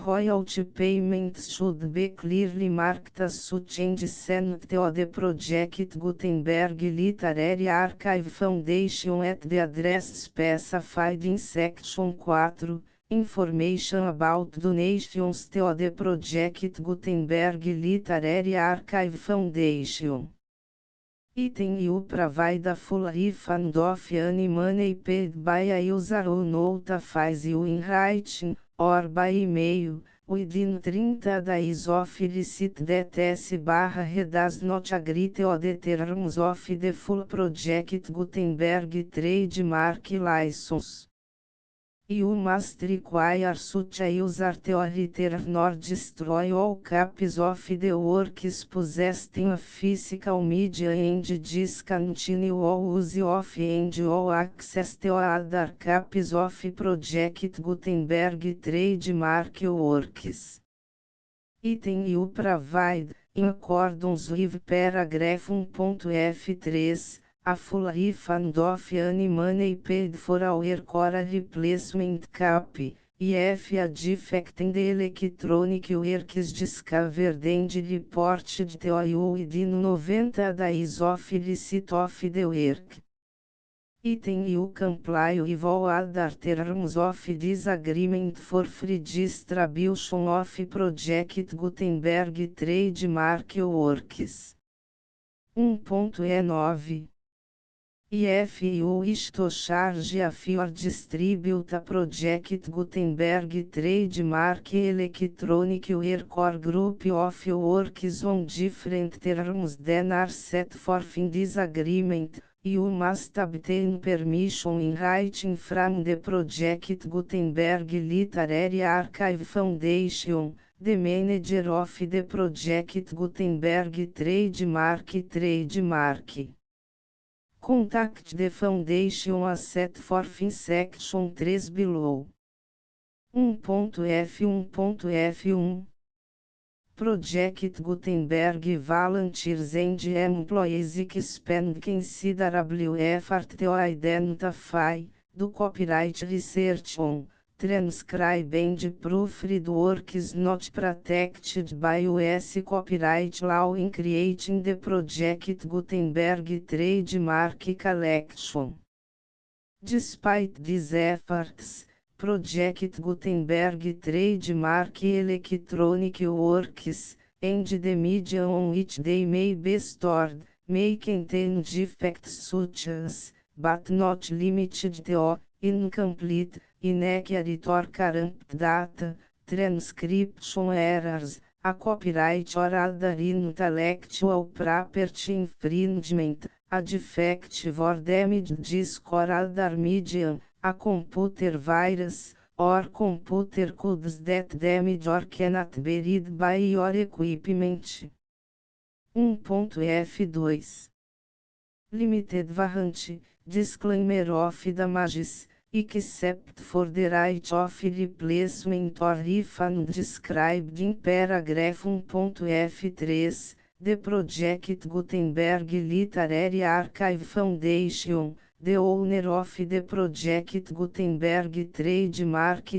Royalty payments should be clearly marked as such and sent to the project Gutenberg Literary Archive Foundation at the address specified in Section 4, Information about donations to the project Gutenberg Literary Archive Foundation. Item you provide a full refund of any money paid by a user who notifies you in writing, or by email, within 30 days of receipt that S/he does not agree to the terms of the full project Gutenberg trademark license. You must require such a user to return or destroy all copies of the works possessed in a physical media and discontinue all use of and all access to other copies of project Gutenberg trademark works. Item you provide, in accordance with paragraph 1.F3, a full refund of any money paid for a work or a replacement copy, if a defect in the electronic works discovered and reported to you within 90 days of receipt of the work. Item you comply with all other terms of this agreement for free distribution of Project Gutenberg trademark works. 1.E9 If you wish to charge a your distribute a Project Gutenberg trademark electronic work or group of works on different terms than are set forth in this agreement, you must obtain permission in writing from the Project Gutenberg Literary Archive Foundation, the manager of the Project Gutenberg trademark. Contact the foundation as set forth in section 3 below. 1.F1.F1 Project Gutenberg volunteers and employees expend considerable effort to identify, do copyright research on, transcribe and proofread works not protected by US copyright law in creating the Project Gutenberg trademark collection. Despite these efforts, Project Gutenberg trademark electronic works, and the media on which they may be stored, may contain defects such as, but not limited to, incomplete, inaccurate or corrupt data, transcription errors, a copyright or other intellectual property infringement, a defective or damaged disk or other medium, a computer virus, or computer codes that damage or cannot be read by your equipment. 1.F2 Limited warranty, disclaimer of damages, except for the right of replacement or refund described in paragraph 1.F3, the Project Gutenberg Literary Archive Foundation, the owner of the Project Gutenberg trademark,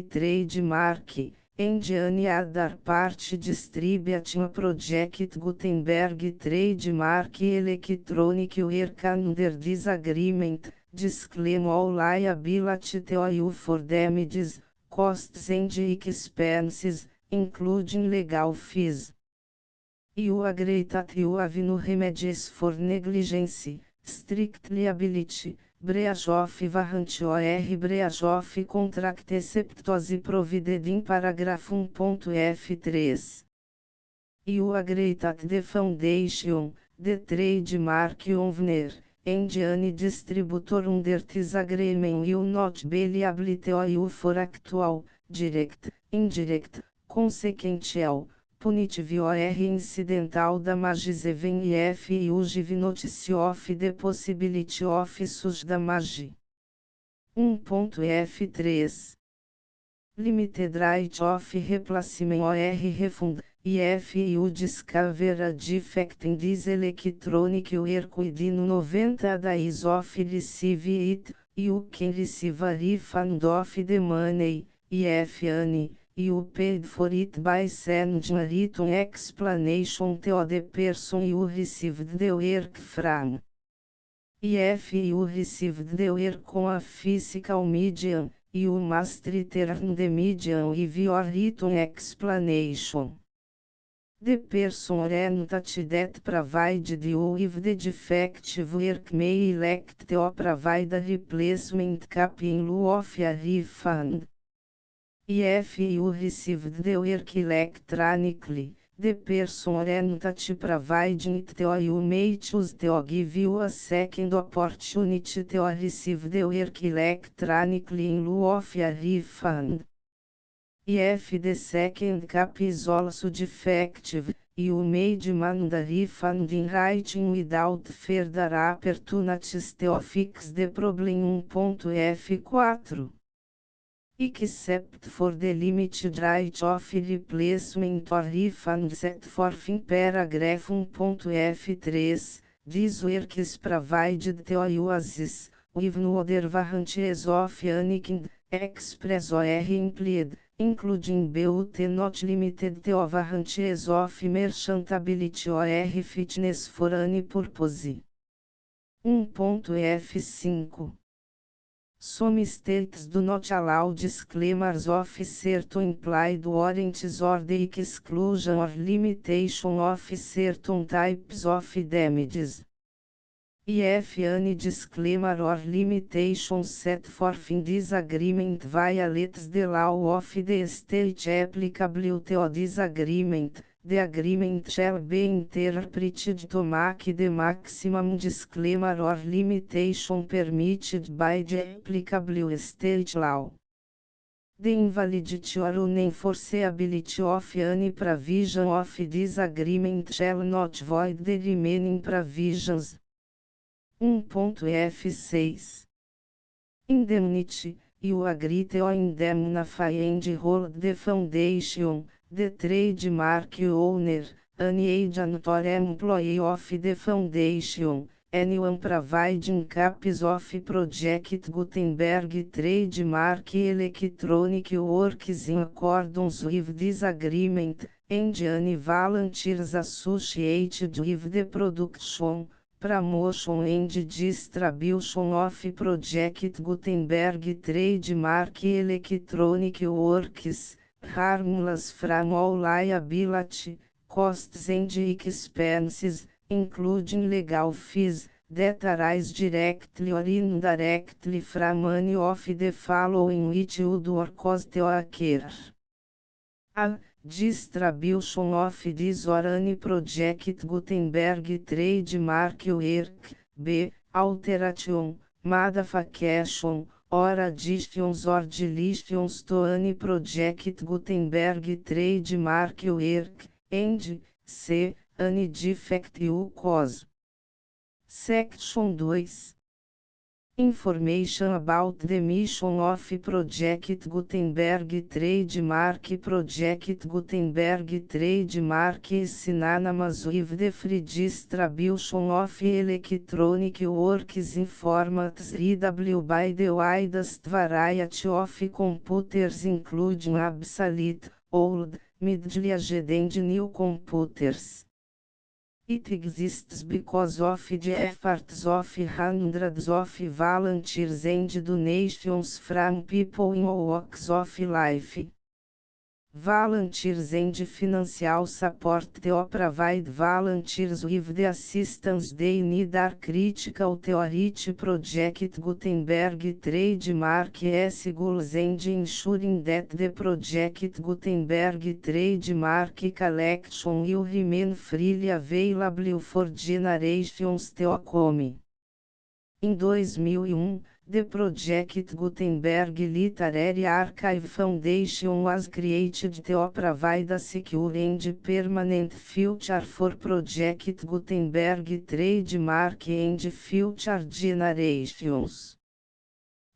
and any other party distributing a Project Gutenberg trademark electronic work under this agreement, disclaim all liability to you for damages, costs and expenses, including legal fees. You agree that you have no remedies for negligence, strict liability, breach of warranty or breach of contract except as provided in paragraph 1.F3. You agree that the foundation, the trademark owner, and any distributor under this agreement will not be liable to you for actual, direct, indirect, consequential, punitive or incidental damages even if you give notice of the possibility of such damage. 1.F3 Limited right of replacement or refund, if you discover a defect in this electronic work within 90 days of receive it, you can receive a refund of the money, if any, you paid for it by sending a written explanation to the person you received the work from. If you received the work on a physical medium, you must return the medium with your written explanation. The person or entity that provided you with the defective work may elect to provide a replacement copy in lieu of a refund. If you received the work electronically, the person or entity providing it to you may choose to give you a second opportunity to receive the work electronically in lieu of a refund. If the second copy is also defective, you may demand a refund in writing without further opportunities to fix the problem. 1.F4 Except for the limited right of replacement or refund set forth in paragraph 1.F3, this work is provided to you as is, with no other warranties of any kind, Express or implied, including but not limited to warranties of merchantability or fitness for any purpose. 1.F5 Some states do not allow disclaimers of certain implied warranties or the exclusion or limitation of certain types of damages. If any disclaimer or limitation set forth in this agreement violates the law of the state applicable to this agreement, the agreement shall be interpreted to make the maximum disclaimer or limitation permitted by the applicable state law. The invalidity or unenforceability of any provision of this agreement shall not void the remaining provisions. 1.F6 Indemnity, you agree to indemnify and hold the foundation, the trademark owner, any agent or employee of the foundation, anyone providing copies of Project Gutenberg trademark electronic works in accordance with this agreement, and any volunteers associated with the production, promotion and distribution of Project Gutenberg trademark electronic works, harmless from all liability, costs and expenses, including legal fees, that arise directly or indirectly from any of the following which would or cause to occur. A. Distribution of this or any Project Gutenberg trademark work. B. Alteration, modification, or additions or deletions to any Project Gutenberg trademark work, and C. Any defect you cause. Section 2. Information about the mission of Project Gutenberg trademark. Project Gutenberg trademark is synonymous with the free distribution of electronic works in formats readable by the widest variety of computers, including obsolete, old, middle-aged and new computers. It exists because of the efforts of hundreds of volunteers and donations from people in all walks of life. Volunteers and financial support to provide volunteers with the assistance they need are critical to reach Project Gutenberg trademark's goals and ensuring that the Project Gutenberg trademark collection will remain freely available for generations to come. Em 2001, the Project Gutenberg Literary Archive Foundation was created to provide a secure and permanent future for Project Gutenberg trademark and future generations.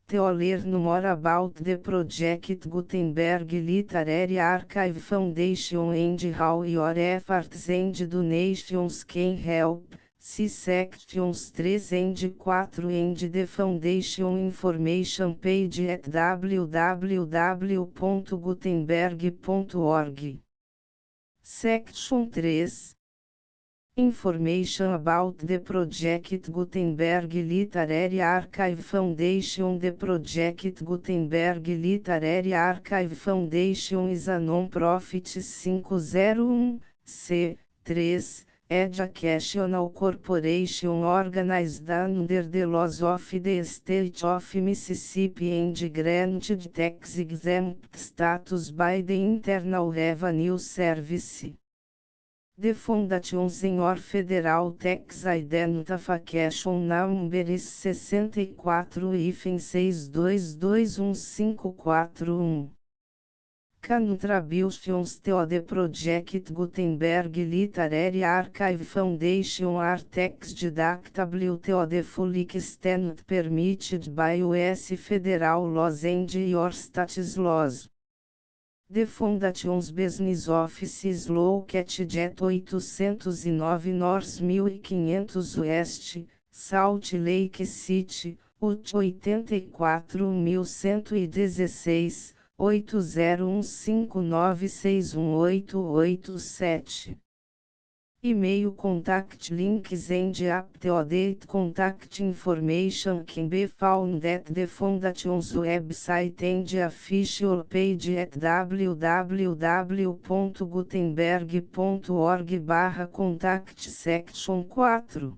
To learn more about the Project Gutenberg Literary Archive Foundation and how your efforts and donations can help, see sections 3 and 4 and the Foundation information page at www.gutenberg.org. Section 3. Information about the Project Gutenberg Literary Archive Foundation. The Project Gutenberg Literary Archive Foundation is a non-profit 501(c)(3) educational corporation organized under the laws of the State of Mississippi and granted tax-exempt status by the Internal Revenue Service. The Foundation Senhor Federal Tax Identification Number is 64-6221541. Contributions to the Project Gutenberg Literary Archive Foundation are tax deductible to the full extent permitted by U.S. federal laws and your state's laws. The Foundation's business office is located at 809 North 1500 West, Salt Lake City, UT 84.116, 8015961887. E-mail contact links and update contact information can be found at the Foundation's website and official page at www.gutenberg.org/contact section 4.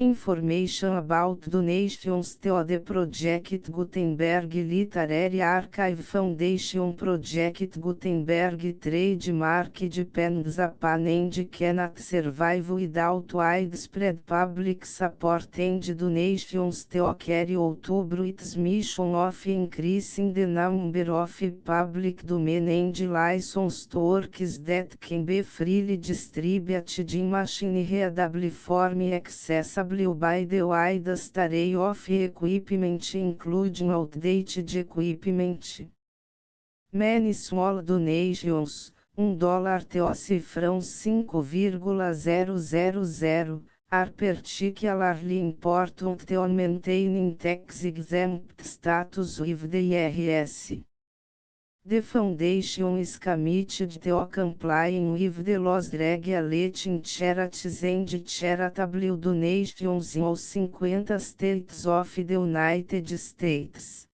Information about donations to the Project Gutenberg Literary Archive Foundation. Project Gutenberg trademark depends upon and cannot survive without widespread public support and donations to carry out its mission of increasing the number of public domain and licensed works that can be freely distributed in machine-readable form accessible by the widest array of equipment including outdated equipment. Many small donations, $1 to cifrão 5,000, are particularly important to maintaining tax-exempt status with the IRS. The foundation is committed to complying with the laws regulating charities and charitable donations in all 50 states of the United States.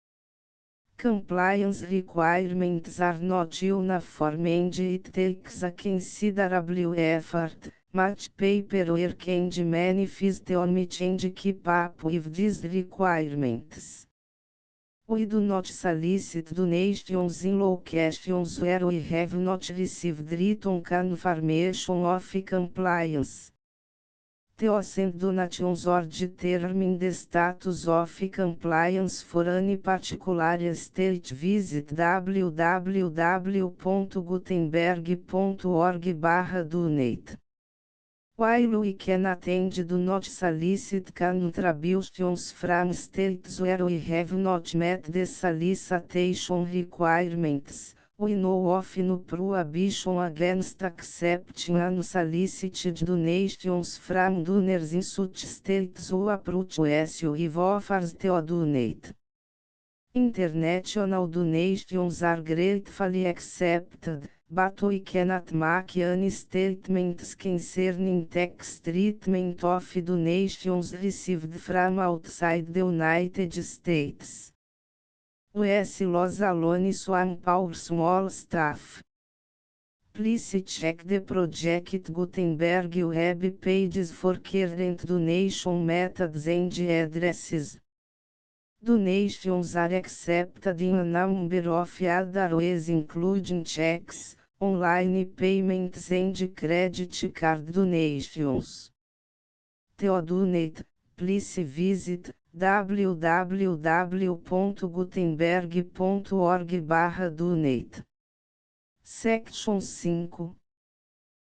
Compliance requirements are not uniform and it takes a considerable effort, much paperwork and many fees to meet and keep up with these requirements. We do not solicit donations in locations where we have not received written confirmation of compliance. To send donations or determine the status of compliance for any particular state, visit www.gutenberg.org/donate. While we can attend do not solicit contributions from states where we have not met the solicitation requirements, we know of no prohibition against accepting unsolicited donations from donors in such states who approach us with offers to donate. International donations are gratefully accepted, but we cannot make any statements concerning tax treatment of donations received from outside the United States. US laws alone swamp our small staff. Please check the Project Gutenberg web pages for current donation methods and addresses. Donations are accepted in a number of other ways including checks, online payments and credit card donations. To donate, please visit www.gutenberg.org/donate. Section 5.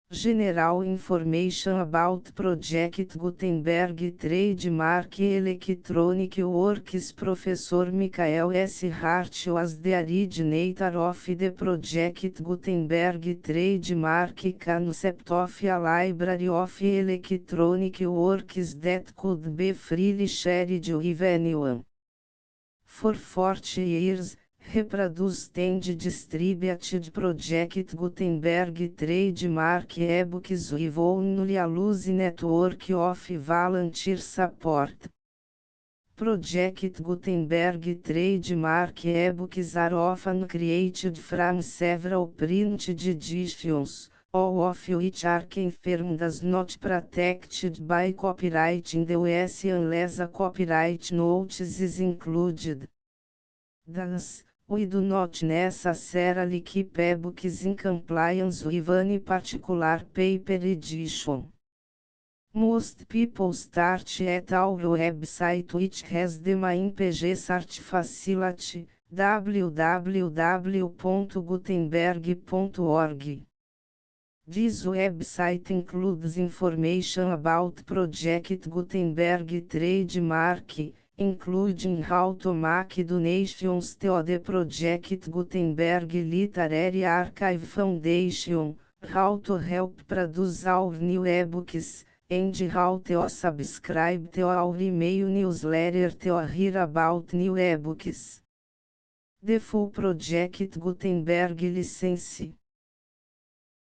General Information about Project Gutenberg Trademark Electronic Works. Professor Michael S. Hart was the originator of the Project Gutenberg Trademark concept of a library of electronic works that could be freely shared with anyone. For 40 years, reproduced and distributed Project Gutenberg trademark ebooks with only a loose network of volunteer support. Project Gutenberg trademark ebooks are often created from several printed editions, all of which are confirmed as not protected by copyright in the US unless a copyright notice is included. Thus, we do not necessarily keep ebooks in compliance with any particular paper edition. Most people start at our website, which has the main page search facility, www.gutenberg.org. This website includes information about Project Gutenberg trademark, including how to make donations to the Project Gutenberg Literary Archive Foundation, how to help produce our new ebooks, and how to subscribe to our email newsletter to hear about new ebooks. The full Project Gutenberg license.